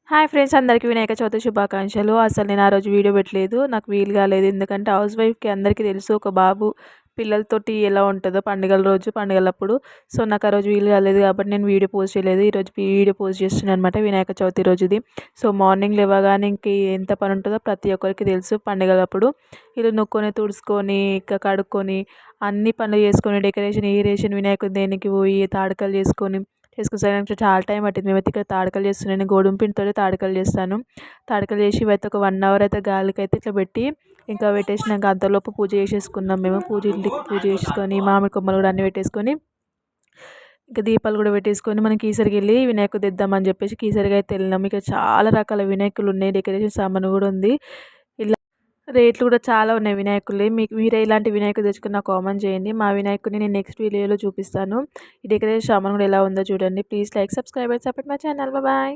Hi friends, అందరికీ వినాయక చవితి శుభాకాంక్షలు. అసలు నేను ఆ రోజు వీడియో పెట్టలేదు. నాకు వీలు కాలేదు. ఎందుకంటే హౌస్ వైఫ్‌కి అందరికీ తెలుసు ఒక బాబు పిల్లలతోటి ఎలా ఉంటుందో పండుగల రోజు, పండుగలప్పుడు. సో, నాకు ఆ రోజు వీలు కాలేదు కాబట్టి నేను వీడియో పోస్ట్ చేయలేదు. ఈరోజు వీడియో పోస్ట్ చేస్తున్నాను అనమాట వినాయక చవితి రోజుది. సో, మార్నింగ్ లేవగానే ఇంక ఎంత పని ఉంటుందో ప్రతి ఒక్కరికి తెలుసు పండుగలప్పుడు. ఇల్లు నూక్కొని, తుడుచుకొని, ఇంకా కడుక్కొని, అన్ని పనులు చేసుకొని, డెకరేషన్, వినాయకుని దేనికి పోయి తాడకలు చేసుకునేసరికి చాలా టైం పట్టింది. మేమైతే ఇక్కడ తాడకలు చేస్తున్నాను. నేను గోధుమ పిండితోనే తాడకలు చేస్తాను. తాడకలు చేసి ఇవైతే ఒక 1 అవర్ అయితే గాలికైతే ఇట్లా పెట్టి ఇంకా పెట్టేసినాక అంతలోపు పూజ చేసేసుకున్నాం మేము. ఇంటికి పూజ చేసుకొని మామిడి కొమ్మలు కూడా అన్నీ పెట్టేసుకొని ఇంకా దీపాలు కూడా పెట్టేసుకొని మనం కీసరికి వెళ్ళి వినాయకుడు తెద్దామని చెప్పేసి కీసరికి అయితే వెళ్ళినాం. ఇక్కడ చాలా రకాల వినాయకులు ఉన్నాయి. డెకరేషన్ సామాను కూడా ఉంది. ఇలా రేట్లు కూడా చాలా ఉన్నాయి వినాయకులే. మీరే ఇలాంటి వినాయకుడు తెచ్చుకుని నాకు కామెంట్ చేయండి. మా వినాయకుడిని నేను నెక్స్ట్ వీడియోలో చూపిస్తాను. ఈ డెకరేషన్ సామాన్ కూడా ఎలా ఉందో చూడండి. Please like, subscribe and support my channel. Bye.